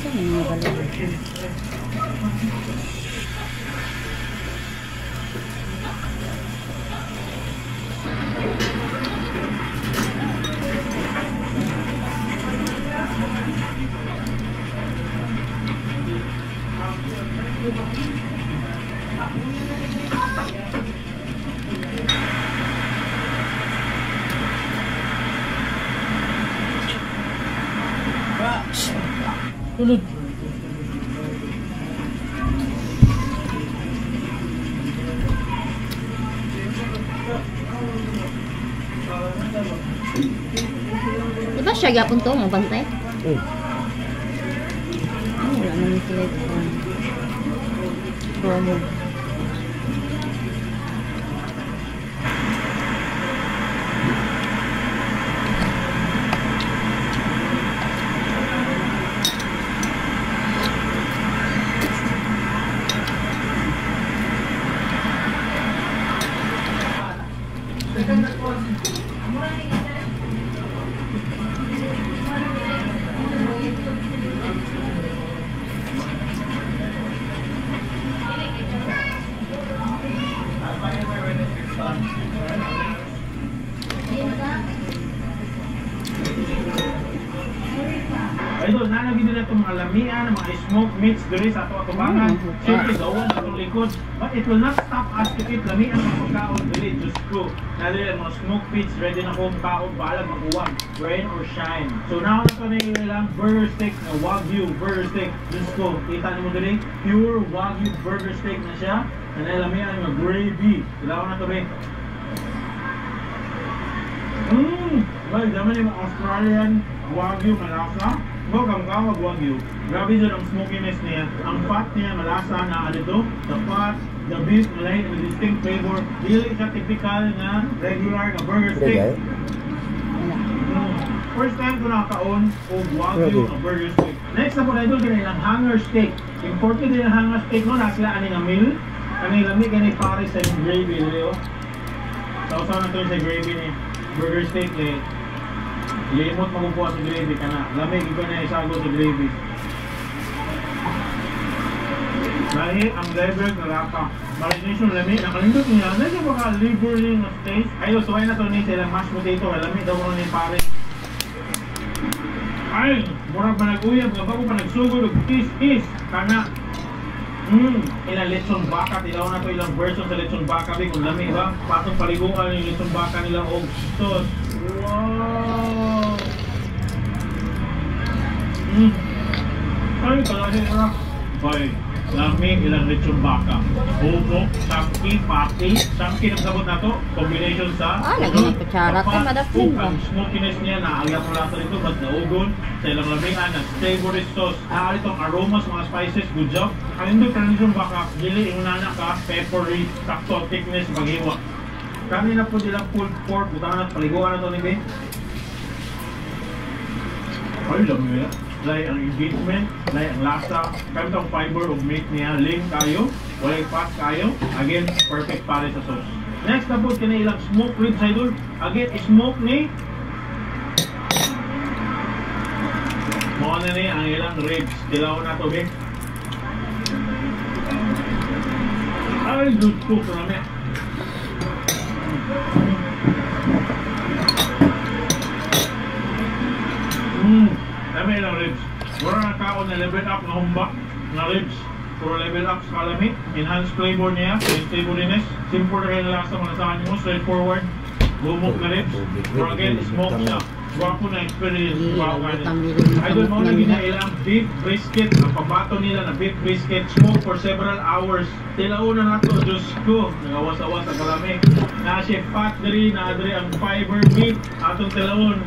Mga balik. Tulog. Diba siya gapon to, mabantay? Wala naman sila ito. Promo. Idol, nalagay nila itong mga lamian, mga smoke meats diri sa ato atubangan. Siyempre, dawan sa itong likod. But it will not stop us to eat lamian ng pagkaon diri. Diyos ko, nalagay mga smoke meats, ready na kong kaon, balag mag-uwag, rain or shine. So now na ito na ilang burger steak na Wagyu burger steak. Diyos ko, kita niyo mo diri, pure Wagyu burger steak na siya. Na lamian ng gravy. Ilaw na ito rin. Well, dami yung Australian Wagyu malasa. Go kang Wagyu. Grabe dyan ang smokiness niya. Ang fat niya malasa na dito. The fat, the beef, malay, with distinct flavor. Dili siya typical na regular na burger steak. First time ko nakakaon o Wagyu na burger steak. Next na po na ito, kanilang hanger steak. Imported din ang hanger steak no, nasila ani nga meal. Kani lami kani pare sa gravy nila. Sausaw na ito sa gravy ni burger steak eh. Limot magkukuha sa gravy ka na. Lamig ko na isago sa gravy. Dahil ang level na lapa. Marination lamig. Nakalindot niya. Medyo baka liver yung taste. Ayun, suway na ito ni silang mashed potato. Lamig daw ko ni pare. Ay! Murag pa nag-uyab. Bago pa nagsugod. Is. Kana. Ilang lechon baka. Tilaw na ito ilang version sa lechon baka. Kung lamig ba? Pasong paliguan yung lechon baka nilang og sauce. Wow! Ay, talaga na. Ay, lamig ilang lechon baka. Buko, samki, pati. Samki ng sabot na to. Combination sa Lagi ng kutsara ka, madapin ba? Ang smokiness niya, naagyan mo lang sa ito. Ba't naugon? Sa ilang lamingan, ng savory sauce. Itong aromas, mga spices, good job. Ang hindi ka lechon baka, dili yung nana ka, peppery, sakto, thickness, paghiwa. Kami na po nilang pulled pork, butangan at paliguan na ito ni Ben. Ay, lamig na. Like ang engagement, like ang lasa, kami itong fiber of meat niya, lean kayo, walay fat kayo, again, perfect pare sa sauce. Next na po, kina ilang smoked ribs idol. Again, smoke ni mo na niya ang ilang ribs. Dilaw na ito, Ben. Ay, good cook na namin. Dami ilang ribs. Mura na kaon na level up na humba na ribs. Puro level up sa kalami. Enhanced flavor niya. Savoriness. Simple na kayo na lasa mga saan nyo. Straightforward. Bumok na ribs. Pero again, smoke siya. Guwapo na experience. Idol mo na ginailang beef brisket. Ang pabato nila na beef brisket. Smoke for several hours. Tilauna na ito. Diyos ko. Nagawas-awas sa kalami. Nasi fat diri. Naadri ang fiber meat. Atong tilaon.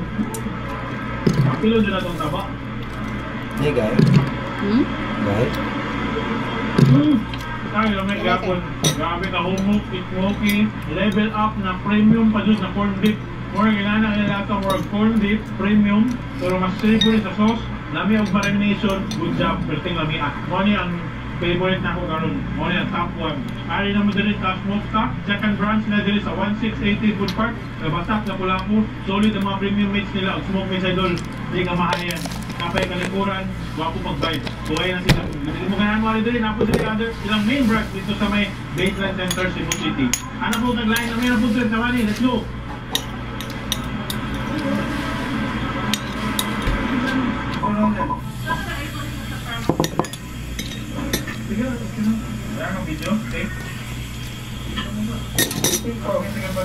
Kilo din na itong taba. Hey guys. Guys. Ay, lamig gapon. Grabe ka humok, smoky. Level up na premium pa dyan na corn dip. More ginana nila ito more corn dip, premium. Pero mas savory sa sauce. Lami ang marination. Good job. Perting lami at. Money ang favorite na ako karon. Money ang top 1. Ari naman din sa smoke stock. Second branch na din sa 1680 Food Park. Nabatak na pula po. Solid ang mga premium meats nila. Ang smoke meats idol. Hindi ka mahal yan. kapay kalikuran, wapo mag-vibe. Kuhay na sila. Hindi mo ganahan mo rin, napo sila other, ilang main branch dito sa may Baseline Center, Cebu City. Ano po nag-line na meron po trip na mali, let's go! Sige, wala kang video, okay? Sige ba?